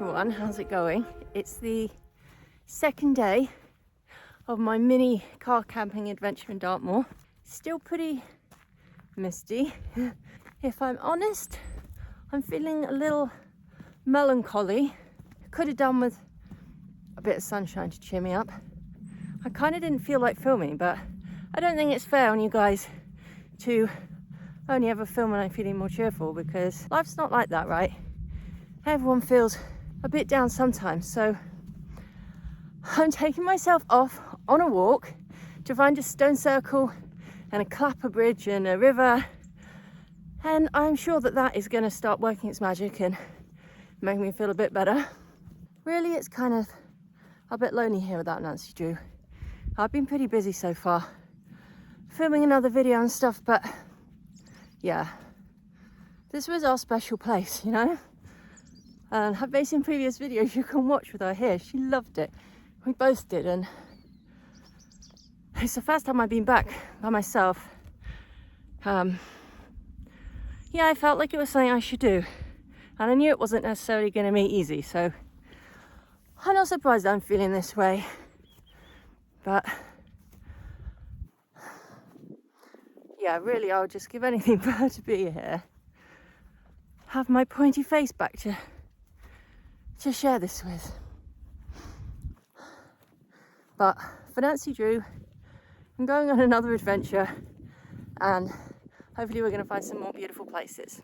everyone, how's it going? It's the second day of my mini car camping adventure in Dartmoor. Still pretty misty. If I'm honest, I'm feeling a little melancholy. Could have done with a bit of sunshine to cheer me up. I kind of didn't feel like filming, but I don't think it's fair on you guys to only ever film when I'm feeling more cheerful, because life's not like that, right? Everyone feels a bit down sometimes, so I'm taking myself off on a walk to find a stone circle and a clapper bridge and a river, and I'm sure that that is going to start working its magic and make me feel a bit better. Really, it's kind of a bit lonely here without Nancy Drew. I've been pretty busy so far, filming another video and stuff, but yeah, this was our special place, you know? And I've made some previous videos you can watch with her here. She loved it. We both did, and it's the first time I've been back by myself. Yeah, I felt like it was something I should do, and I knew it wasn't necessarily going to be easy, so I'm not surprised I'm feeling this way. But yeah, really, I would just give anything for her to be here. Have my pointy face back to share this with. But for Nancy Drew, I'm going on another adventure, and hopefully we're going to find some more beautiful places.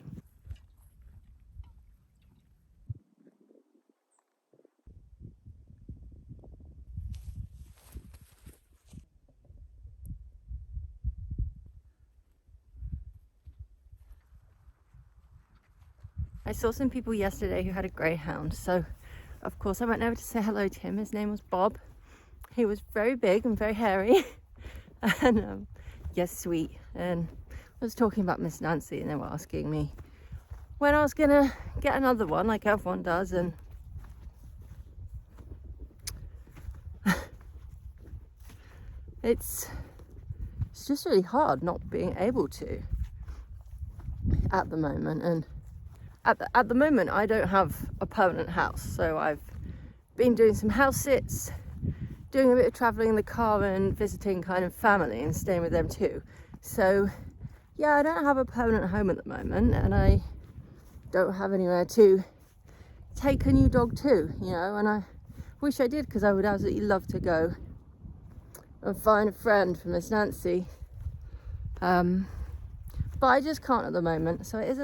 I saw some people yesterday who had a greyhound, so of course I went over to say hello to him. His name was Bob. He was very big and very hairy and yes, sweet. And I was talking about Miss Nancy, and they were asking me when I was gonna get another one, like everyone does, and it's just really hard not being able to at the moment. And at the moment I don't have a permanent house, so I've been doing some house sits, doing a bit of traveling in the car and visiting kind of family and staying with them too. So yeah, I don't have a permanent home at the moment, and I don't have anywhere to take a new dog to, you know, and I wish I did, because I would absolutely love to go and find a friend for Miss Nancy, but I just can't at the moment. So it is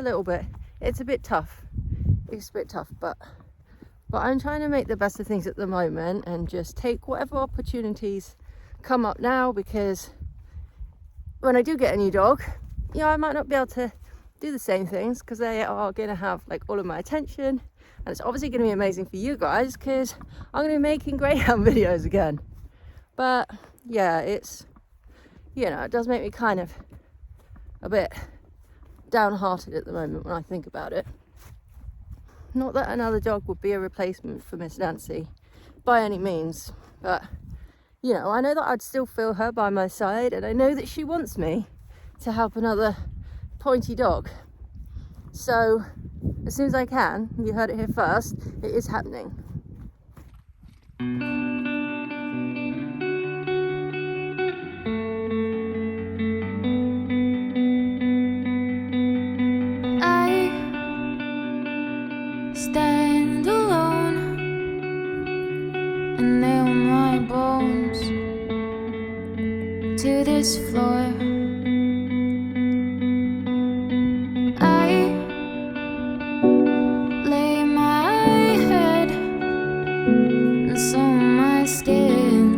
it's a bit tough. It's a bit tough, but I'm trying to make the best of things at the moment and just take whatever opportunities come up now, because when I do get a new dog, you know, I might not be able to do the same things, because they are going to have like all of my attention, and it's obviously going to be amazing for you guys because I'm going to be making greyhound videos again. But yeah, it's, you know, it does make me kind of a bit downhearted at the moment when I think about it. Not that another dog would be a replacement for Miss Nancy by any means, but you know, I know that I'd still feel her by my side, and I know that she wants me to help another pointy dog. So as soon as I can, you heard it here first, it is happening. Stand alone and nail my bones to this floor. I lay my head and sew my skin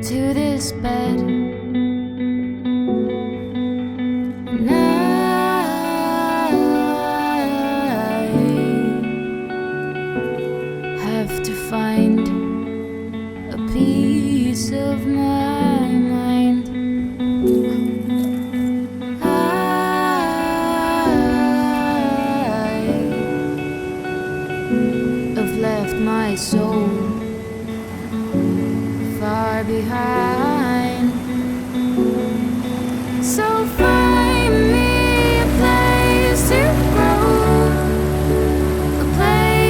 to this bed. To find a piece of my mind. I have left my soul far behind. So find me a place to grow, a place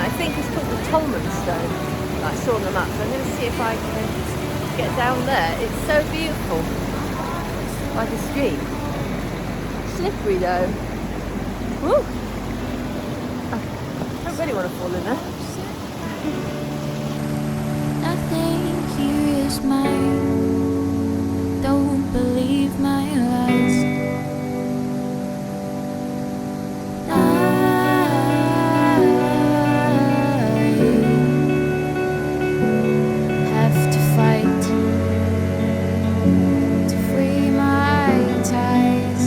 I think it's called the Tolman Stone that I saw on the map. So I'm going to see if I can get down there. It's so beautiful, like a stream. Slippery though. Woo! I don't really want to fall in there. Nothing here is mine. Don't believe my lies. I have to fight to free my ties.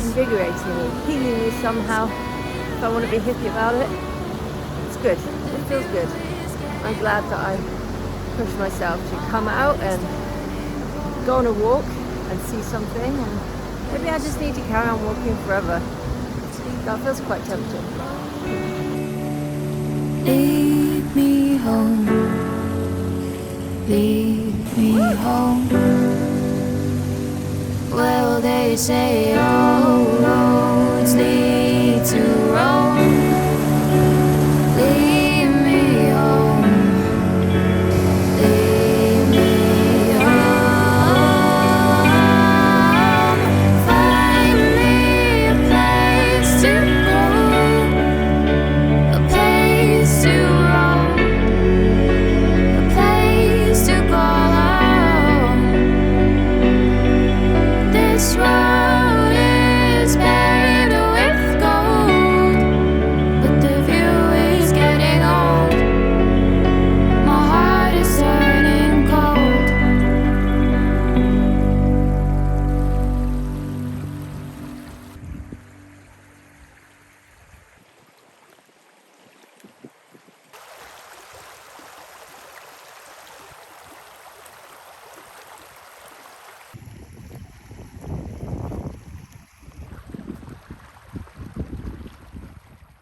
Invigorating and healing me somehow. If I want to be hippie about it, it's good. It feels good. I'm glad that I pushed myself to come out and go on a walk and see something, and maybe I just need to carry on walking forever. That feels quite tempting. Lead me home. Lead me home. Well, they say all roads lead to Rome. Lead me home. Lead me home. Find me a place to go, a place to roam, a place to call home. This road is paved with gold, but the view is getting old. My heart is turning cold.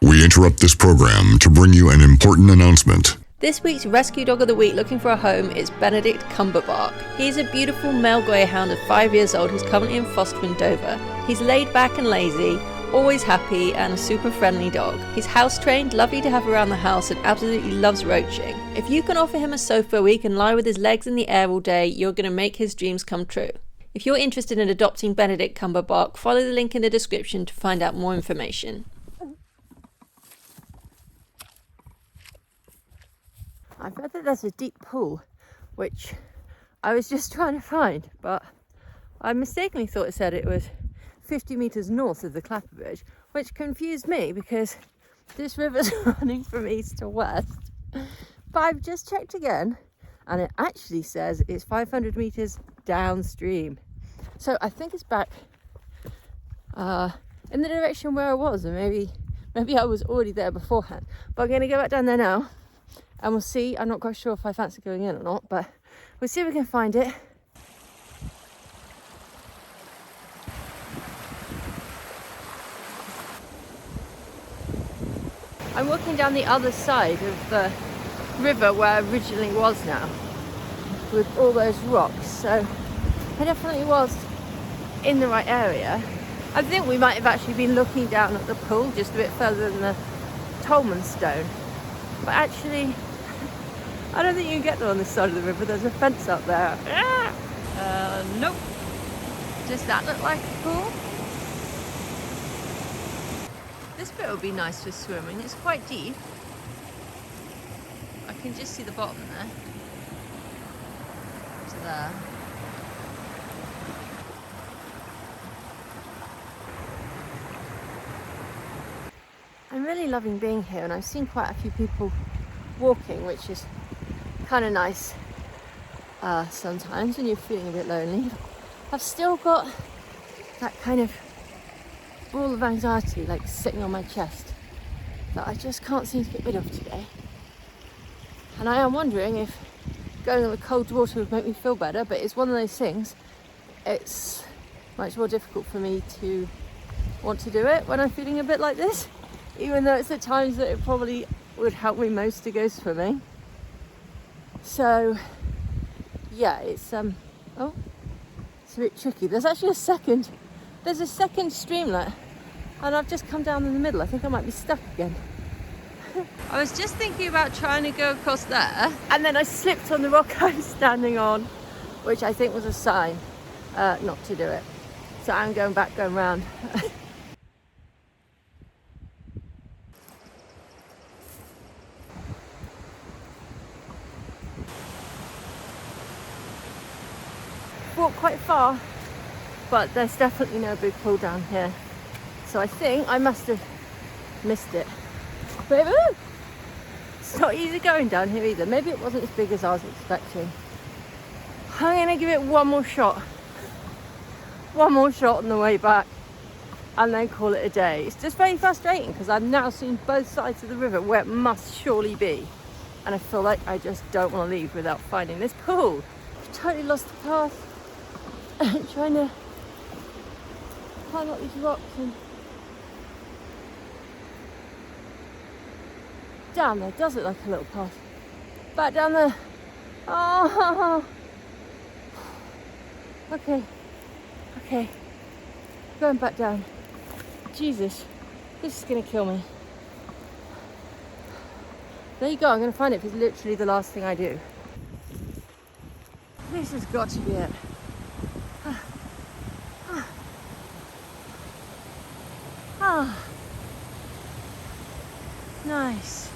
We interrupt this program to bring you an important announcement. This week's Rescue Dog of the Week looking for a home is Benedict Cumberbark. He is a beautiful male greyhound of 5 years old who's currently in foster in Dover. He's laid back and lazy, always happy, and a super friendly dog. He's house trained, lovely to have around the house, and absolutely loves roaching. If you can offer him a sofa where he can lie with his legs in the air all day, you're going to make his dreams come true. If you're interested in adopting Benedict Cumberbark, follow the link in the description to find out more information. I've read that there's a deep pool, which I was just trying to find, but I mistakenly thought it said it was 50 metres north of the Clapper Bridge, which confused me because this river's running from east to west. But I've just checked again, and it actually says it's 500 metres downstream. So I think it's back in the direction where I was, and maybe I was already there beforehand. But I'm going to go back down there now, and we'll see. I'm not quite sure if I fancy going in or not, but we'll see if we can find it. I'm walking down the other side of the river where I originally was now, with all those rocks, so I definitely was in the right area. I think we might have actually been looking down at the pool just a bit further than the Tolman Stone, but actually I don't think you can get there on this side of the river. There's a fence up there. Nope. Does that look like a pool? This bit would be nice for swimming. It's quite deep. I can just see the bottom there. To there. I'm really loving being here, and I've seen quite a few people walking, which is kind of nice sometimes when you're feeling a bit lonely. I've still got that kind of ball of anxiety like sitting on my chest that I just can't seem to get rid of today. And I am wondering if going in the cold water would make me feel better, but it's one of those things, it's much more difficult for me to want to do it when I'm feeling a bit like this, even though it's at times that it probably would help me most to go swimming. So yeah, it's a bit tricky. There's actually a second streamlet, and I've just come down in the middle. I think I might be stuck again. I was just thinking about trying to go across there, and then I slipped on the rock I was standing on, which I think was a sign not to do it. So I'm going round. Walked quite far, but there's definitely no big pool down here. So I think I must have missed it. But it's not easy going down here either. Maybe it wasn't as big as I was expecting. I'm gonna give it one more shot on the way back, and then call it a day. It's just very frustrating because I've now seen both sides of the river where it must surely be, and I feel like I just don't want to leave without finding this pool. I've totally lost the path. Trying to climb up these rocks and down there does look like a little path. Back down there. Oh, okay. Going back down. Jesus, this is gonna kill me. There you go. I'm gonna find it. It's literally the last thing I do. This has got to be it. Nice.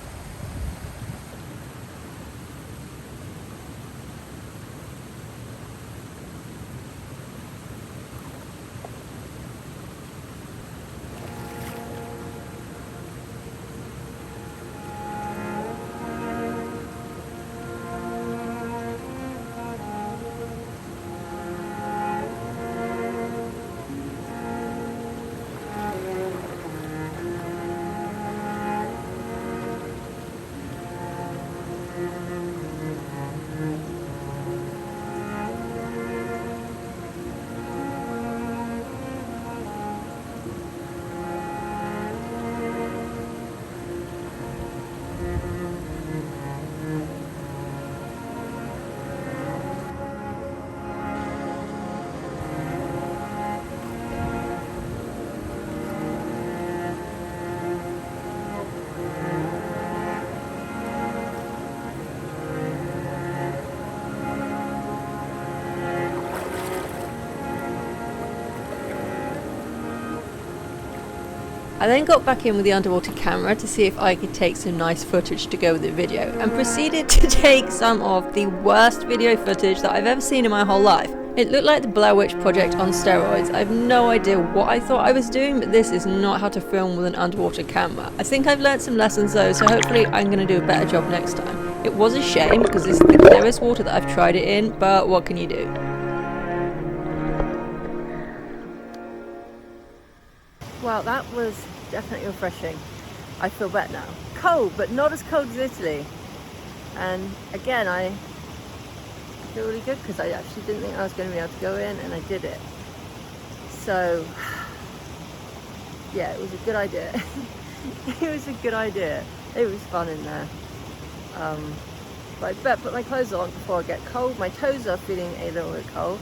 I then got back in with the underwater camera to see if I could take some nice footage to go with the video, and proceeded to take some of the worst video footage that I've ever seen in my whole life. It looked like the Blair Witch Project on steroids. I have no idea what I thought I was doing, but this is not how to film with an underwater camera. I think I've learned some lessons though, so hopefully I'm going to do a better job next time. It was a shame because this is the clearest water that I've tried it in, but what can you do? Well, that was definitely refreshing. I feel better now. Cold, but not as cold as Italy. And again, I feel really good because I actually didn't think I was going to be able to go in, and I did it. So, yeah, it was a good idea. It was a good idea. It was fun in there. But I better put my clothes on before I get cold. My toes are feeling a little bit cold.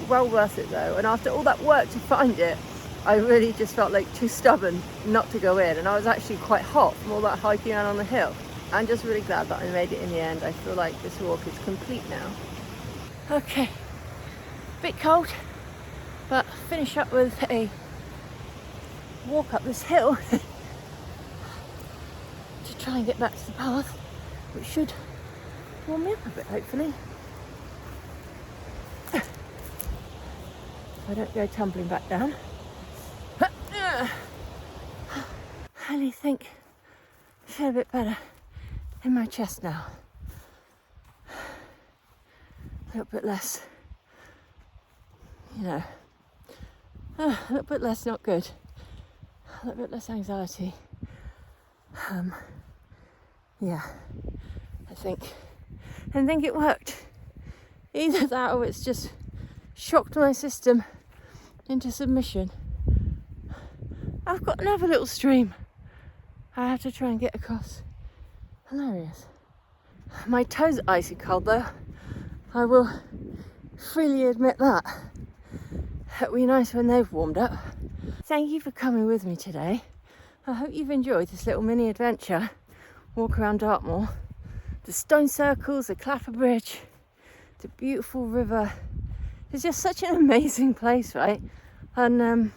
Well worth it though. And after all that work to find it, I really just felt like too stubborn not to go in, and I was actually quite hot from all that hiking around on the hill. I'm just really glad that I made it in the end. I feel like this walk is complete now. Okay, bit cold, but finish up with a walk up this hill to try and get back to the path, which should warm me up a bit, hopefully. If I don't go tumbling back down. I really think I feel a bit better in my chest now. A little bit less, a little bit less not good. A little bit less anxiety. Yeah, I think it worked. Either that or it's just shocked my system into submission. I've got another little stream I have to try and get across. Hilarious. My toes are icy cold though. I will freely admit that. It'll be nice when they've warmed up. Thank you for coming with me today. I hope you've enjoyed this little mini adventure. Walk around Dartmoor. The stone circles, the Clapper Bridge, the beautiful river. It's just such an amazing place, right? And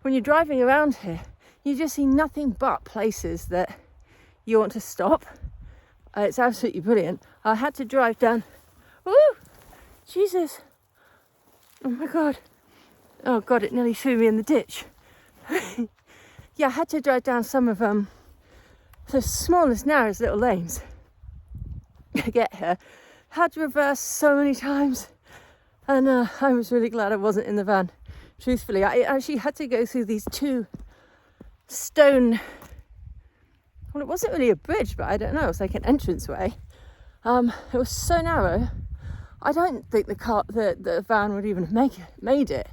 when you're driving around here, you just see nothing but places that you want to stop. It's absolutely brilliant. I had to drive down. Woo! Jesus! Oh my god! Oh god! It nearly threw me in the ditch. Yeah, I had to drive down some of the smallest, narrowest little lanes to get here. Had to reverse so many times, and I was really glad I wasn't in the van. Truthfully, I actually had to go through these two stone. Well, it wasn't really a bridge, but I don't know. It was like an entranceway. It was so narrow. I don't think the van would even have made it.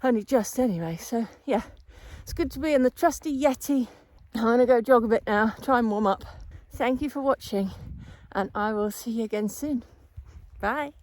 Only just anyway. So yeah, it's good to be in the trusty Yeti. I'm gonna go jog a bit now, try and warm up. Thank you for watching, and I will see you again soon. Bye.